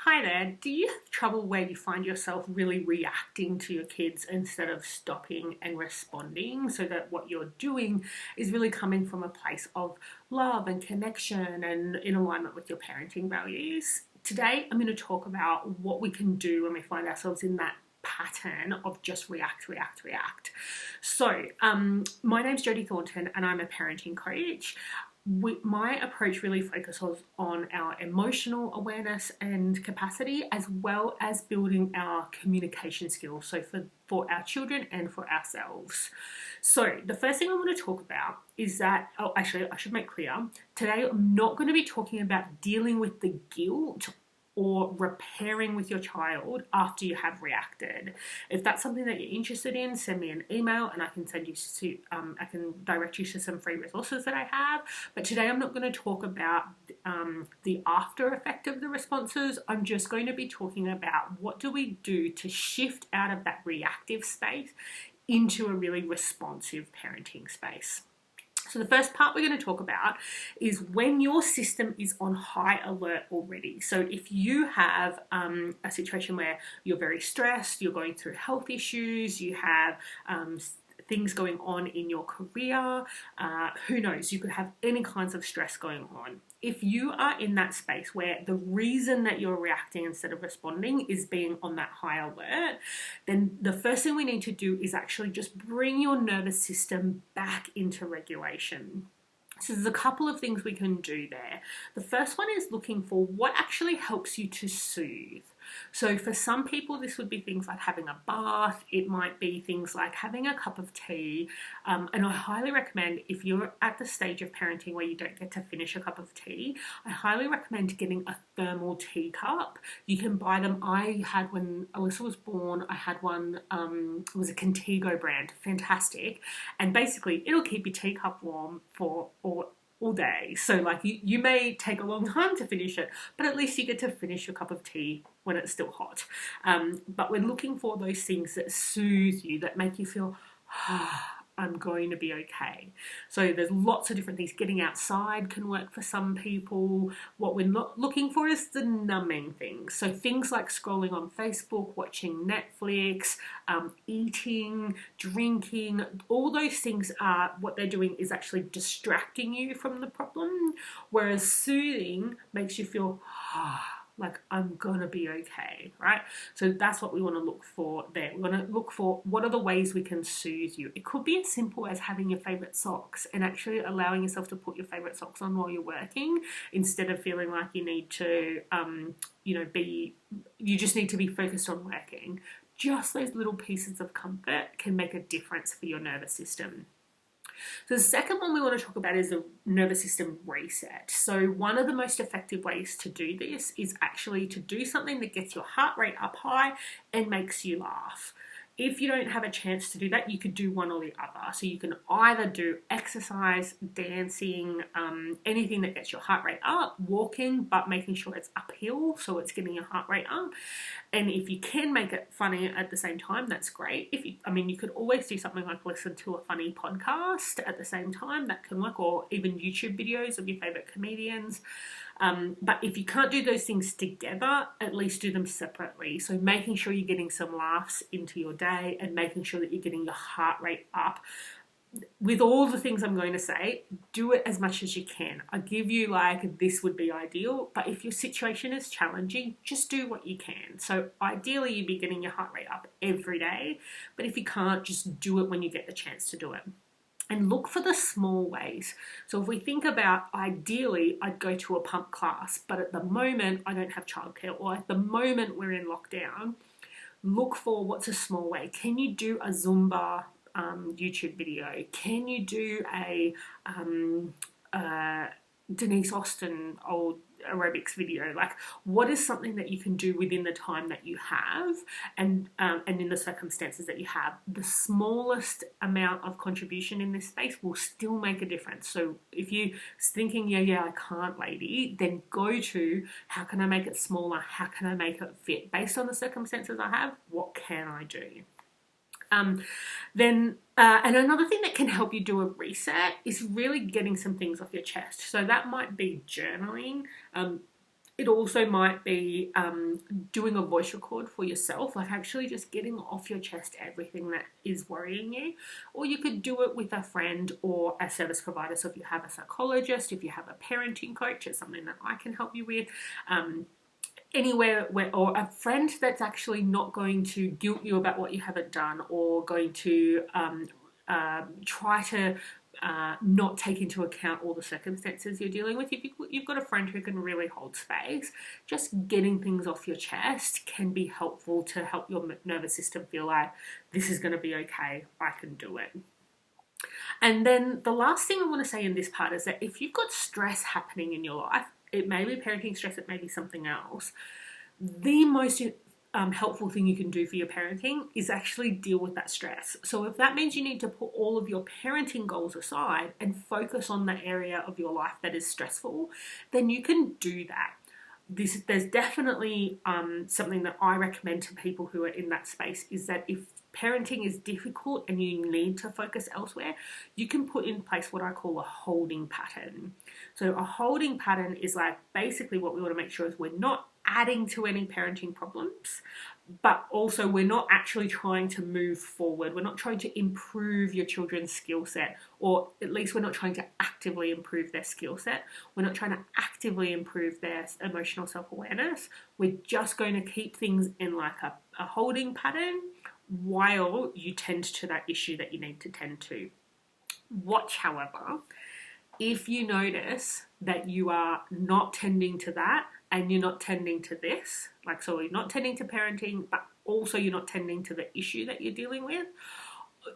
Hi there, do you have trouble where you find yourself really reacting to your kids instead of stopping and responding, so that what you're doing is really coming from a place of love and connection and in alignment with your parenting values? Today, I'm going to talk about what we can do when we find ourselves in that pattern of just react. So, my name's Jodie Thornton and I'm a parenting coach. My approach really focuses on our emotional awareness and capacity, as well as building our communication skills, so for our children and for ourselves. So the first thing I want to talk about is that, actually I should make clear, today I'm not going to be talking about dealing with the guilt or repairing with your child after you have reacted. If that's something that you're interested in, send me an email and I can send you to, I can direct you to some free resources that I have. But today I'm not going to talk about the after effect of the responses. I'm just going to be talking about what do we do to shift out of that reactive space into a really responsive parenting space. So the first part we're going to talk about is when your system is on high alert already. So if you have a situation where you're very stressed, you're going through health issues, you have things going on in your career, who knows, you could have any kinds of stress going on. If you are in that space where the reason that you're reacting instead of responding is being on that high alert, then the first thing we need to do is actually just bring your nervous system back into regulation. So there's a couple of things we can do there. The first one is looking for what actually helps you to soothe. So for some people, this would be things like having a bath. It might be things like having a cup of tea. And I highly recommend, if you're at the stage of parenting where you don't get to finish a cup of tea, I highly recommend getting a thermal teacup. You can buy them. I had, when Alyssa was born, I had one, it was a Contigo brand, fantastic. And basically it'll keep your teacup warm for all day. So like you may take a long time to finish it, but at least you get to finish your cup of tea when it's still hot. But we're looking for those things that soothe you, that make you feel, I'm going to be okay. So there's lots of different things. Getting outside can work for some people. What we're not looking for is the numbing things. So things like scrolling on Facebook, watching Netflix, eating, drinking, all those things are, what they're doing is actually distracting you from the problem, whereas soothing makes you feel, like I'm gonna be okay, right? So that's what we want to look for there. We want to look for what are the ways we can soothe you. It could be as simple as having your favorite socks and actually allowing yourself to put your favorite socks on while you're working, instead of feeling like you need to, you just need to be focused on working. Just those little pieces of comfort can make a difference for your nervous system. So the second one we want to talk about is the nervous system reset. So one of the most effective ways to do this is actually to do something that gets your heart rate up high and makes you laugh. If you don't have a chance to do that, you could do one or the other. So you can either do exercise, dancing, anything that gets your heart rate up, walking, but making sure it's uphill, so it's getting your heart rate up. And if you can make it funny at the same time, that's great. You could always do something like listen to a funny podcast at the same time. That can work, or even YouTube videos of your favorite comedians. But if you can't do those things together, at least do them separately. So making sure you're getting some laughs into your day and making sure that you're getting your heart rate up. With all the things I'm going to say, do it as much as you can. I give you this would be ideal, but if your situation is challenging, just do what you can. So ideally you'd be getting your heart rate up every day, but if you can't, just do it when you get the chance to do it. And look for the small ways. So if we think about, ideally, I'd go to a pump class, but at the moment I don't have childcare, or at the moment we're in lockdown, look for what's a small way. Can you do a Zumba YouTube video? Can you do a Denise Austin old aerobics video? Like, what is something that you can do within the time that you have, and in the circumstances that you have? The smallest amount of contribution in this space will still make a difference. So if you're thinking, I can't, lady, then go to, how can I make it smaller? How can I make it fit? Based on the circumstances I have, what can I do? And another thing that can help you do a reset is really getting some things off your chest. So that might be journaling. It also might be doing a voice record for yourself, like actually just getting off your chest everything that is worrying you. Or you could do it with a friend or a service provider. So if you have a psychologist, if you have a parenting coach, it's something that I can help you with. Anywhere where, or a friend that's actually not going to guilt you about what you haven't done, or going to try to not take into account all the circumstances you're dealing with. If you've got a friend who can really hold space, just getting things off your chest can be helpful to help your nervous system feel like this is going to be okay, I can do it. And then the last thing I want to say in this part is that if you've got stress happening in your life, it may be parenting stress, it may be something else, the most helpful thing you can do for your parenting is actually deal with that stress. So if that means you need to put all of your parenting goals aside and focus on the area of your life that is stressful, then you can do that. There's definitely something that I recommend to people who are in that space, is that if parenting is difficult and you need to focus elsewhere, you can put in place what I call a holding pattern. So a holding pattern is like basically what we want to make sure is we're not adding to any parenting problems, but also we're not actually trying to move forward. We're not trying to improve your children's skill set, or at least we're not trying to actively improve their skill set. We're not trying to actively improve their emotional self-awareness. We're just going to keep things in like a holding pattern while you tend to that issue that you need to tend to. Watch, however, if you notice that you are not tending to that and you're not tending to this, like, so you're not tending to parenting, but also you're not tending to the issue that you're dealing with,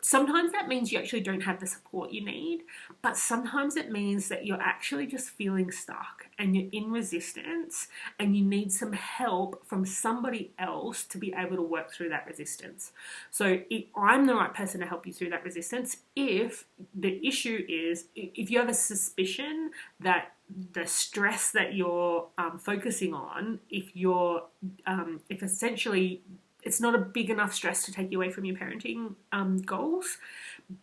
sometimes that means you actually don't have the support you need, but sometimes it means that you're actually just feeling stuck and you're in resistance and you need some help from somebody else to be able to work through that resistance. So I'm the right person to help you through that resistance if the issue is, if you have a suspicion that the stress that you're focusing on, if essentially it's not a big enough stress to take you away from your parenting goals,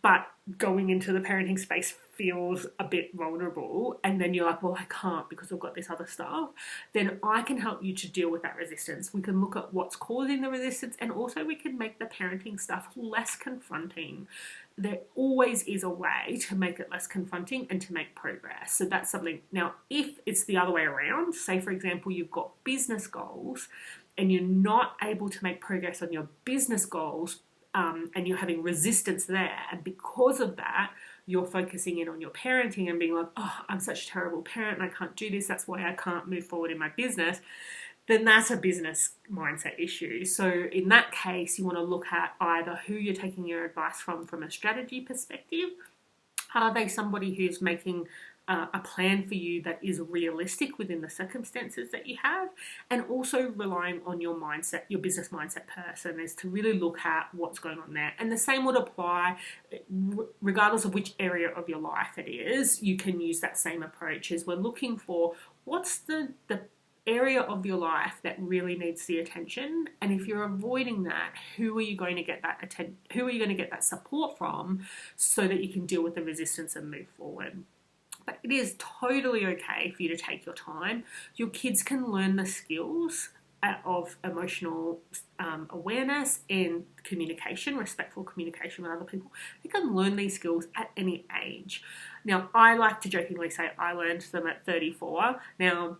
but going into the parenting space feels a bit vulnerable, and then you're like, well, I can't because I've got this other stuff, then I can help you to deal with that resistance. We can look at what's causing the resistance, and also we can make the parenting stuff less confronting. There always is a way to make it less confronting and to make progress. So that's something. Now, if it's the other way around, say for example, you've got business goals and you're not able to make progress on your business goals, and you're having resistance there, and because of that, you're focusing in on your parenting and being like, oh, I'm such a terrible parent and I can't do this, that's why I can't move forward in my business, then that's a business mindset issue. So in that case, you want to look at either who you're taking your advice from a strategy perspective. Are they somebody who's making a plan for you that is realistic within the circumstances that you have, and also relying on your mindset, your business mindset person, is to really look at what's going on there. And the same would apply regardless of which area of your life it is. You can use that same approach, as we're looking for what's the area of your life that really needs the attention, and if you're avoiding that, who are you going to get that support from, so that you can deal with the resistance and move forward. But it is totally okay for you to take your time. Your kids can learn the skills of emotional awareness and communication, respectful communication with other people. They can learn these skills at any age. Now, I like to jokingly say I learned them at 34. Now,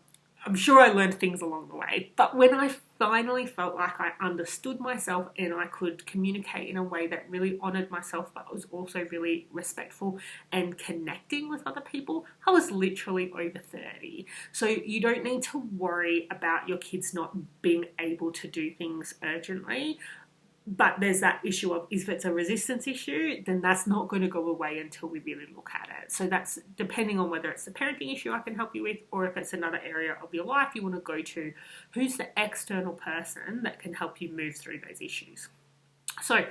I'm sure I learned things along the way, but when I finally felt like I understood myself and I could communicate in a way that really honoured myself, but was also really respectful and connecting with other people, I was literally over 30. So you don't need to worry about your kids not being able to do things urgently. But there's that issue of, if it's a resistance issue, then that's not going to go away until we really look at it. So that's depending on whether it's the parenting issue I can help you with, or if it's another area of your life you want to go to, who's the external person that can help you move through those issues. So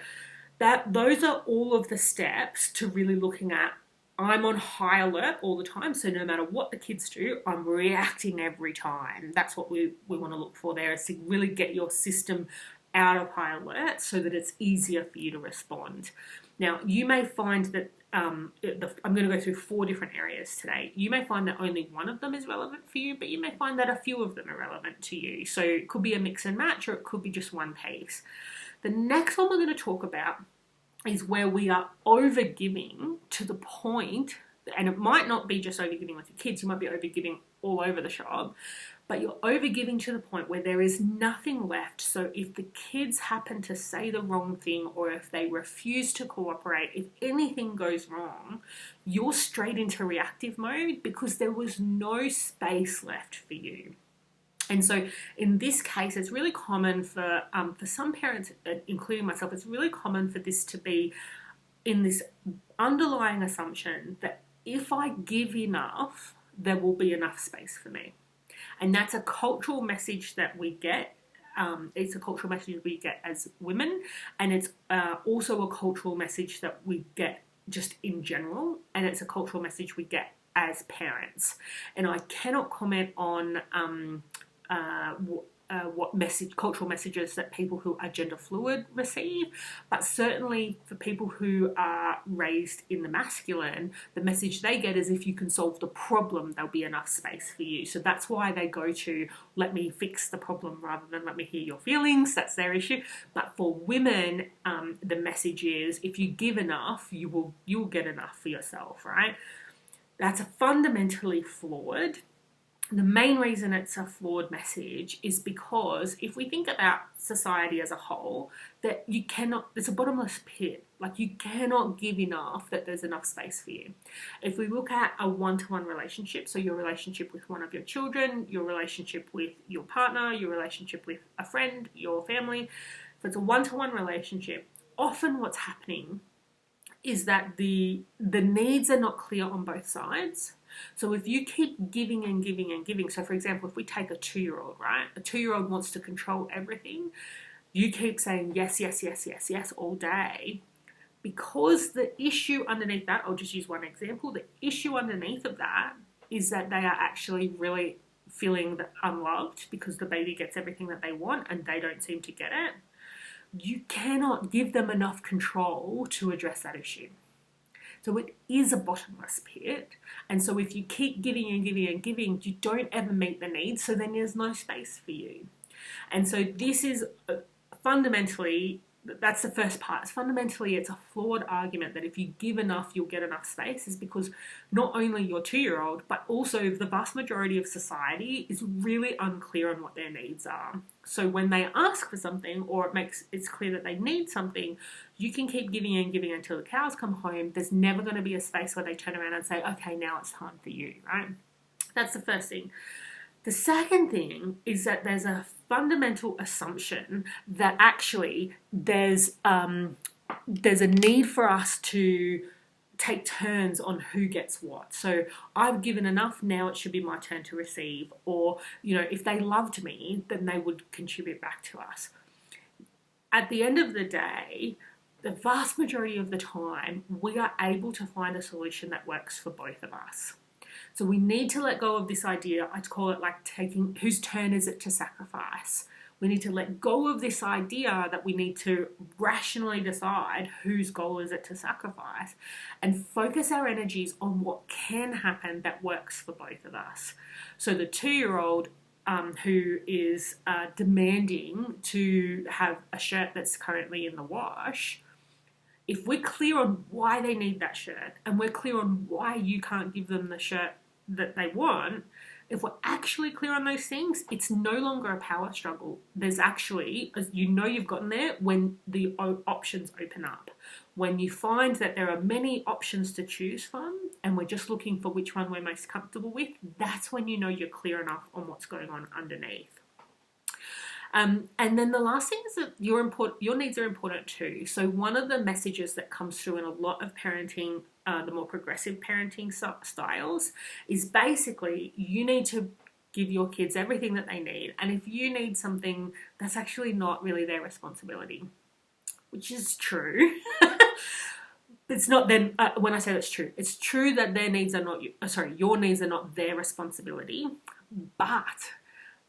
those are all of the steps to really looking at, I'm on high alert all the time, so no matter what the kids do, I'm reacting every time. That's what we want to look for there, is to really get your system out of high alert so that it's easier for you to respond. Now, you may find that I'm going to go through 4 different areas today. You may find that only one of them is relevant for you, but you may find that a few of them are relevant to you. So it could be a mix and match, or it could be just one piece. The next one we're going to talk about is where we are overgiving to the point, and it might not be just overgiving with your kids, you might be overgiving all over the shop, but you're overgiving to the point where there is nothing left. So if the kids happen to say the wrong thing, or if they refuse to cooperate, if anything goes wrong, you're straight into reactive mode because there was no space left for you. And so in this case, it's really common for some parents, including myself, it's really common for this to be in this underlying assumption that if I give enough, there will be enough space for me. And that's a cultural message that we get. It's a cultural message we get as women, and it's also a cultural message that we get just in general, and it's a cultural message we get as parents. And I cannot comment on what cultural messages that people who are gender fluid receive, but certainly for people who are raised in the masculine, the message they get is if you can solve the problem, there'll be enough space for you. So that's why they go to let me fix the problem rather than let me hear your feelings. That's their issue. But for women, the message is if you give enough, you'll get enough for yourself, right? That's fundamentally flawed. The main reason it's a flawed message is because if we think about society as a whole, that you cannot, it's a bottomless pit. Like you cannot give enough that there's enough space for you. If we look at a one-to-one relationship, so your relationship with one of your children, your relationship with your partner, your relationship with a friend, your family, if it's a one-to-one relationship, often what's happening is that the needs are not clear on both sides. So if you keep giving and giving and giving, so for example, if we take a 2-year-old, right? A 2-year-old wants to control everything. You keep saying yes, yes, yes, yes, yes all day. Because the issue underneath that, I'll just use one example, the issue underneath of that is that they are actually really feeling unloved because the baby gets everything that they want and they don't seem to get it. You cannot give them enough control to address that issue. So it is a bottomless pit. And so if you keep giving and giving and giving, you don't ever meet the needs. So then there's no space for you. And so this is fundamentally, that's the first part. Fundamentally, it's a flawed argument that if you give enough, you'll get enough space, is because not only your 2-year-old, but also the vast majority of society is really unclear on what their needs are. So when they ask for something, or it's clear that they need something, you can keep giving and giving until the cows come home. There's never going to be a space where they turn around and say, okay, now it's time for you, right? That's the first thing. The second thing is that there's a fundamental assumption that actually there's a need for us to take turns on who gets what. So I've given enough, now it should be my turn to receive. Or, if they loved me, then they would contribute back to us. At the end of the day, the vast majority of the time, we are able to find a solution that works for both of us. So we need to let go of this idea. I'd call it like taking, whose turn is it to sacrifice? We need to let go of this idea that we need to rationally decide whose goal is it to sacrifice, and focus our energies on what can happen that works for both of us. So the 2-year-old who is demanding to have a shirt that's currently in the wash, if we're clear on why they need that shirt, and we're clear on why you can't give them the shirt that they want, if we're actually clear on those things, it's no longer a power struggle. There's actually, you've gotten there when the options open up. When you find that there are many options to choose from, and we're just looking for which one we're most comfortable with, that's when you know you're clear enough on what's going on underneath. And then the last thing is that your needs are important too. So one of the messages that comes through in a lot of parenting, the more progressive parenting styles, is basically you need to give your kids everything that they need. And if you need something, that's actually not really their responsibility, which is true. It's not then, when I say that's true, it's true that your needs are not their responsibility, but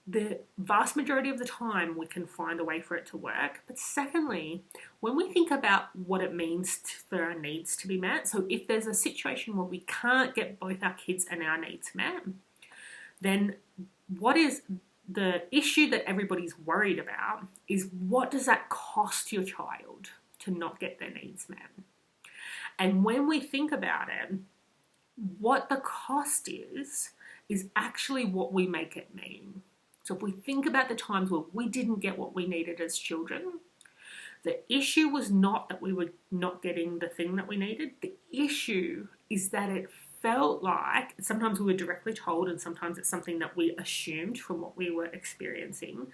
the vast majority of the time we can find a way for it to work. But secondly, when we think about what it means for our needs to be met, so if there's a situation where we can't get both our kids and our needs met, then what is the issue that everybody's worried about is, what does that cost your child to not get their needs met? And when we think about it, what the cost is actually what we make it mean. So if we think about the times where we didn't get what we needed as children, the issue was not that we were not getting the thing that we needed. The issue is that it felt like, sometimes we were directly told, and sometimes it's something that we assumed from what we were experiencing,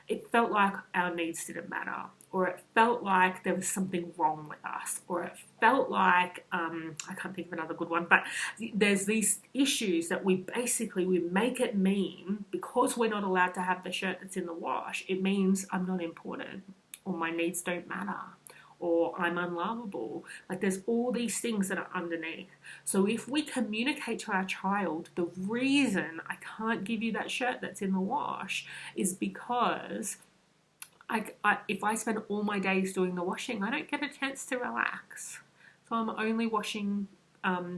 it felt like our needs didn't matter, or it felt like there was something wrong with us, or it felt like, I can't think of another good one, but there's these issues that we make it mean, because we're not allowed to have the shirt that's in the wash, it means I'm not important, or my needs don't matter, or I'm unlovable. Like, there's all these things that are underneath. So if we communicate to our child, the reason I can't give you that shirt that's in the wash is because if I spend all my days doing the washing, I don't get a chance to relax. So I'm only washing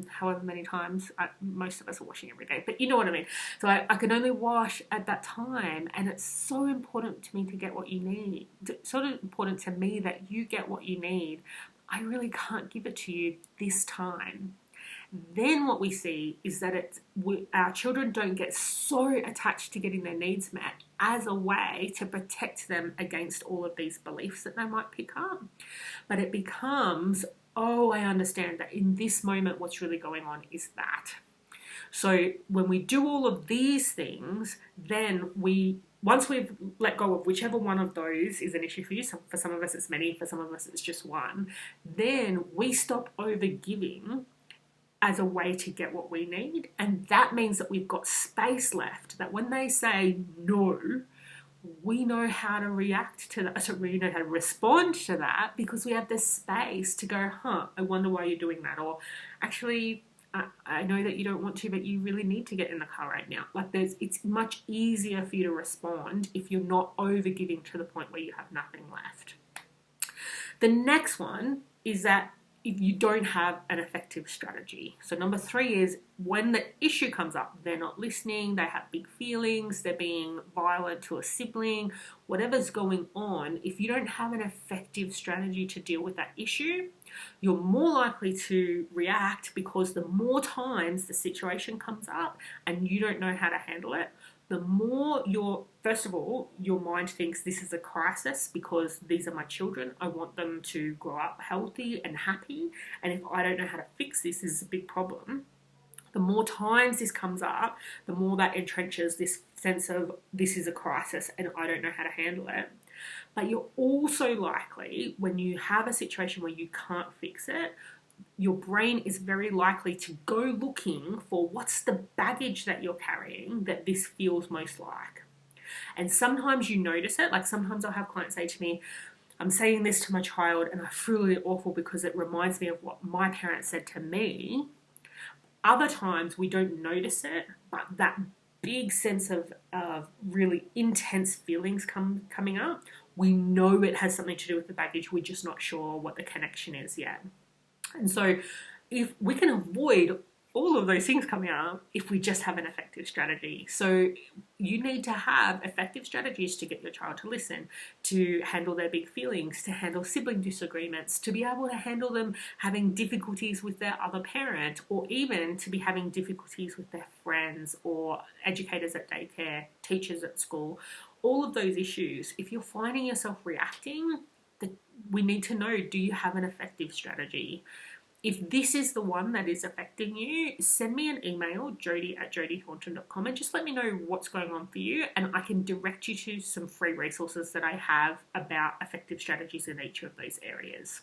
however many times. Most of us are washing every day, but you know what I mean. So I can only wash at that time, and it's so important to me to get what you need. It's so important to me that you get what you need. I really can't give it to you this time. Then what we see is that our children don't get so attached to getting their needs met as a way to protect them against all of these beliefs that they might pick up. But it becomes, oh, I understand that in this moment what's really going on is that. So when we do all of these things, then once we've let go of whichever one of those is an issue for you, for some of us it's many, for some of us it's just one, then we stop over-giving as a way to get what we need. And that means that we've got space left, that when they say no, we know how to react to that, so we know how to respond to that, because we have the space to go, I wonder why you're doing that, or actually, I know that you don't want to, but you really need to get in the car right now. Like, it's much easier for you to respond if you're not over-giving to the point where you have nothing left. The next one is that if you don't have an effective strategy. So number 3 is, when the issue comes up, they're not listening, they have big feelings, they're being violent to a sibling, whatever's going on, if you don't have an effective strategy to deal with that issue, you're more likely to react, because the more times the situation comes up and you don't know how to handle it, the more first of all, your mind thinks this is a crisis because these are my children. I want them to grow up healthy and happy. And if I don't know how to fix this is a big problem. The more times this comes up, the more that entrenches this sense of this is a crisis and I don't know how to handle it. But you're also likely, when you have a situation where you can't fix it, your brain is very likely to go looking for what's the baggage that you're carrying that this feels most like. And sometimes you notice it. Like, sometimes I'll have clients say to me, I'm saying this to my child and I feel really awful because it reminds me of what my parents said to me. Other times we don't notice it, but that big sense of really intense feelings coming up, we know it has something to do with the baggage. We're just not sure what the connection is yet. And so if we can avoid all of those things coming up if we just have an effective strategy. So you need to have effective strategies to get your child to listen, to handle their big feelings, to handle sibling disagreements, to be able to handle them having difficulties with their other parent, or even to be having difficulties with their friends or educators at daycare, teachers at school. All of those issues, if you're finding yourself reacting, we need to know, do you have an effective strategy? If this is the one that is affecting you, send me an email, jody@jodythornton.com, and just let me know what's going on for you, and I can direct you to some free resources that I have about effective strategies in each of those areas.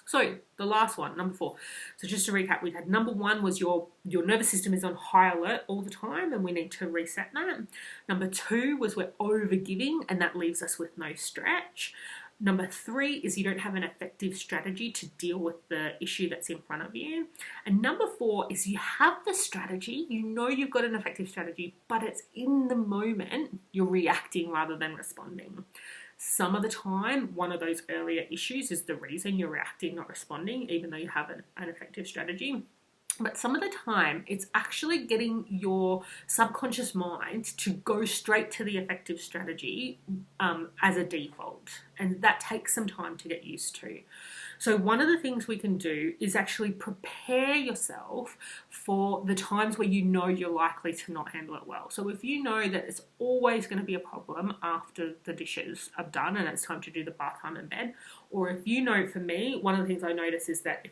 So the last one, number 4. So just to recap, we had number 1 was your nervous system is on high alert all the time and we need to reset that. Number 2 was we're overgiving and that leaves us with no stretch. Number 3 is you don't have an effective strategy to deal with the issue that's in front of you. And number 4 is you have the strategy, you know you've got an effective strategy, but it's in the moment you're reacting rather than responding. Some of the time, one of those earlier issues is the reason you're reacting, not responding, even though you have an effective strategy. But some of the time, it's actually getting your subconscious mind to go straight to the effective strategy as a default. And that takes some time to get used to. So one of the things we can do is actually prepare yourself for the times where you know you're likely to not handle it well. So if you know that it's always going to be a problem after the dishes are done and it's time to do the bath time in bed, or if you know, for me, one of the things I notice is that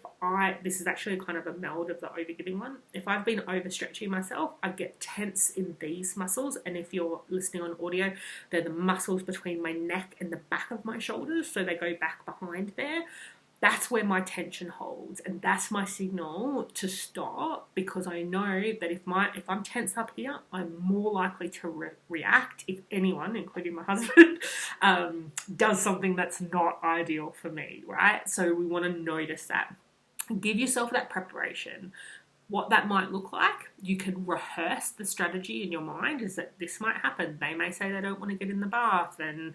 this is actually kind of a meld of the overgiving one. If I've been overstretching myself, I get tense in these muscles. And if you're listening on audio, they're the muscles between my neck and the back of my shoulders. So they go back behind there. That's where my tension holds, and that's my signal to stop, because I know that if I'm tense up here, I'm more likely to react if anyone, including my husband, does something that's not ideal for me, right? So we want to notice that. Give yourself that preparation. What that might look like, you can rehearse the strategy in your mind, is that this might happen. They may say they don't want to get in the bath, and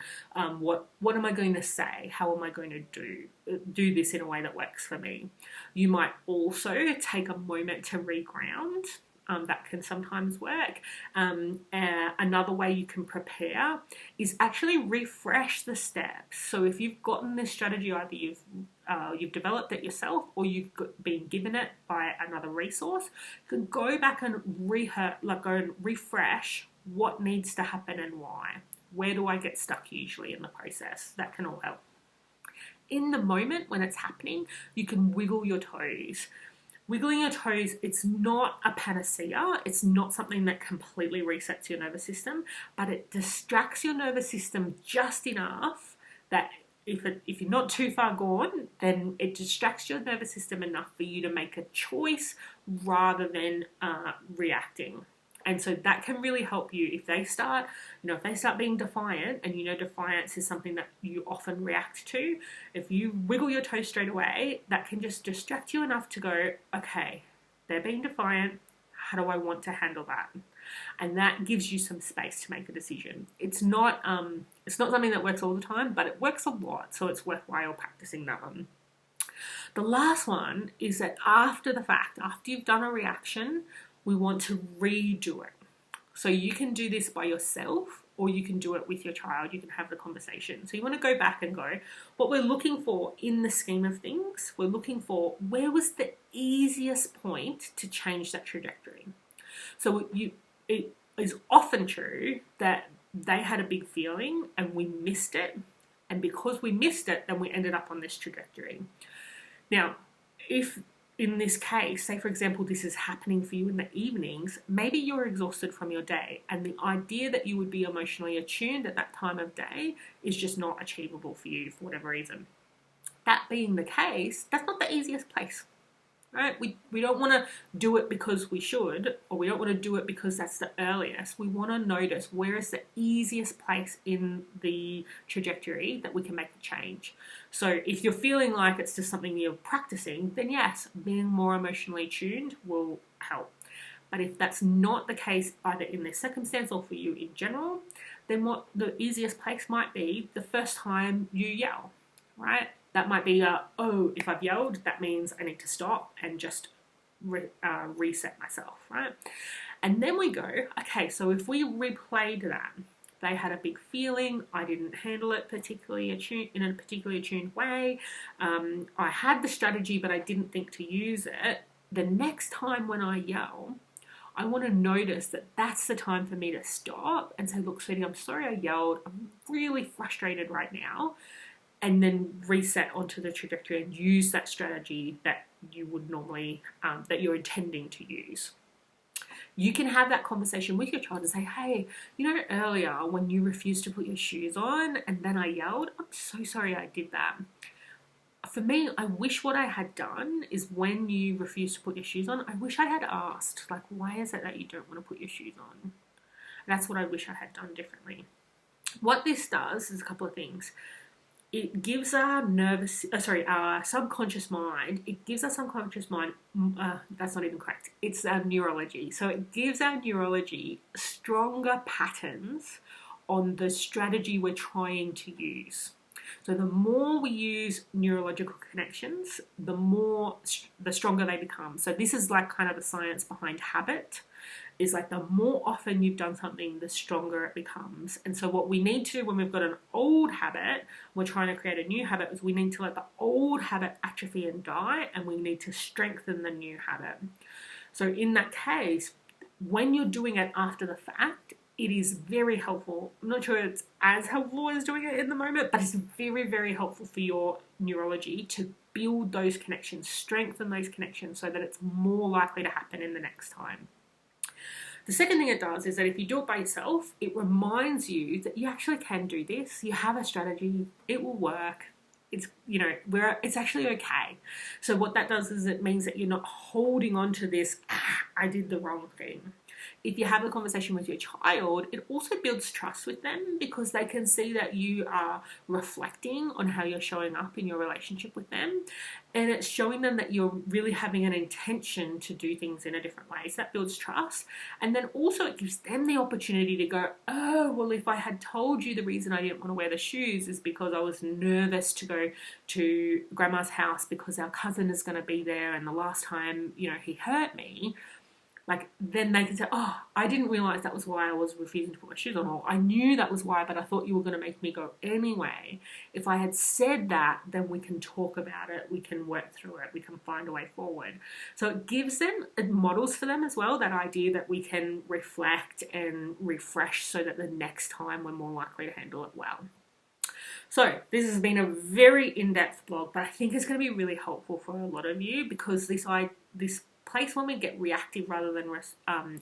what am I going to say? How am I going to do this in a way that works for me? You might also take a moment to reground. That can sometimes work. Another way you can prepare is actually refresh the steps. So if you've gotten this strategy, either you've developed it yourself or you've been given it by another resource, you can go back and go and refresh what needs to happen and why. Where do I get stuck usually in the process? That can all help. In the moment when it's happening, you can wiggle your toes. Wiggling your toes, it's not a panacea. It's not something that completely resets your nervous system, but it distracts your nervous system just enough that if you're not too far gone, then it distracts your nervous system enough for you to make a choice rather than reacting. And so that can really help you if they start being defiant, and defiance is something that you often react to. If you wiggle your toes straight away, that can just distract you enough to go, okay, they're being defiant. How do I want to handle that? And that gives you some space to make a decision. It's not something that works all the time, but it works a lot. So it's worthwhile practicing that one. The last one is that after the fact, after you've done a reaction, we want to redo it. So you can do this by yourself, or you can do it with your child. You can have the conversation. So you want to go back and go, what we're looking for in the scheme of things, we're looking for where was the easiest point to change that trajectory. So it is often true that they had a big feeling and we missed it. And because we missed it, then we ended up on this trajectory. Now, if in this case, say for example, this is happening for you in the evenings, maybe you're exhausted from your day, and the idea that you would be emotionally attuned at that time of day is just not achievable for you for whatever reason. That being the case, that's not the easiest place, right? We don't want to do it because we should, or we don't want to do it because that's the earliest. We want to notice where is the easiest place in the trajectory that we can make a change. So if you're feeling like it's just something you're practicing, then yes, being more emotionally tuned will help. But if that's not the case, either in this circumstance or for you in general, then what the easiest place might be the first time you yell, right? That might be, if I've yelled, that means I need to stop and just reset myself, right? And then we go, okay, so if we replayed that, they had a big feeling, I didn't handle it in a particularly attuned way, I had the strategy but I didn't think to use it. The next time when I yell, I want to notice that that's the time for me to stop and say, look, sweetie, I'm sorry I yelled, I'm really frustrated right now, and then reset onto the trajectory and use that strategy that you would normally, that you're intending to use. You can have that conversation with your child and say, hey, earlier when you refused to put your shoes on and then I yelled, I'm so sorry I did that. For me, I wish what I had done is when you refused to put your shoes on, I wish I had asked, like, why is it that you don't want to put your shoes on? That's what I wish I had done differently. What this does is a couple of things. it gives our our subconscious mind, that's not even correct, it's our neurology. So it gives our neurology stronger patterns on the strategy we're trying to use. So the more we use neurological connections, the stronger they become. So this is like kind of the science behind habit, is like the more often you've done something, the stronger it becomes. And so what we need to do when we've got an old habit, we're trying to create a new habit, is we need to let the old habit atrophy and die, and we need to strengthen the new habit. So in that case, when you're doing it after the fact, it is very helpful. I'm not sure it's as helpful as doing it in the moment, but it's very, very helpful for your neurology to build those connections, strengthen those connections so that it's more likely to happen in the next time. The second thing it does is that if you do it by yourself, it reminds you that you actually can do this. You have a strategy. It will work. It's actually okay. So what that does is it means that you're not holding on to this, I did the wrong thing. If you have a conversation with your child, it also builds trust with them because they can see that you are reflecting on how you're showing up in your relationship with them. And it's showing them that you're really having an intention to do things in a different way. So that builds trust. And then also it gives them the opportunity to go, oh, well, if I had told you the reason I didn't want to wear the shoes is because I was nervous to go to grandma's house because our cousin is going to be there and the last time, he hurt me. Like, then they can say, oh, I didn't realise that was why I was refusing to put my shoes on. Or I knew that was why, but I thought you were going to make me go anyway. If I had said that, then we can talk about it. We can work through it. We can find a way forward. So it gives them, it models for them as well, that idea that we can reflect and refresh so that the next time we're more likely to handle it well. So this has been a very in-depth blog, but I think it's going to be really helpful for a lot of you because this place when we get reactive rather than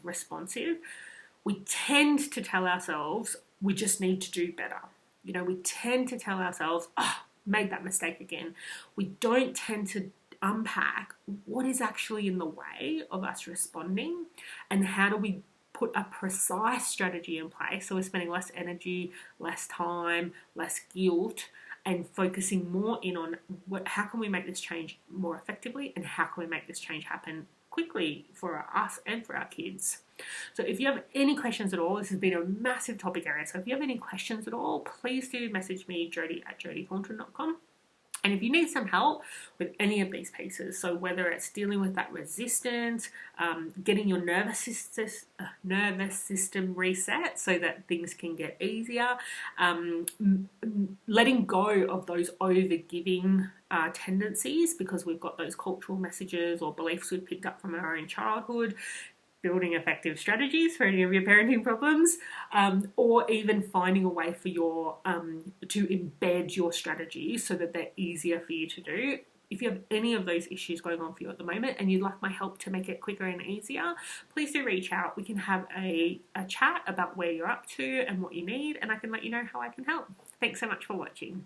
responsive, we tend to tell ourselves we just need to do better. We tend to tell ourselves, oh, made that mistake again. We don't tend to unpack what is actually in the way of us responding and how do we put a precise strategy in place so we're spending less energy, less time, less guilt, and focusing more in on how can we make this change more effectively and how can we make this change happen quickly for us and for our kids. So if you have any questions at all, this has been a massive topic area. So if you have any questions at all, please do message me, jodie@jodithornton.com. And if you need some help with any of these pieces, so whether it's dealing with that resistance, getting your nervous system reset so that things can get easier, letting go of those over-giving tendencies because we've got those cultural messages or beliefs we've picked up from our own childhood, building effective strategies for any of your parenting problems, or even finding a way for to embed your strategies so that they're easier for you to do. If you have any of those issues going on for you at the moment and you'd like my help to make it quicker and easier, please do reach out. We can have a chat about where you're up to and what you need, and I can let you know how I can help. Thanks so much for watching.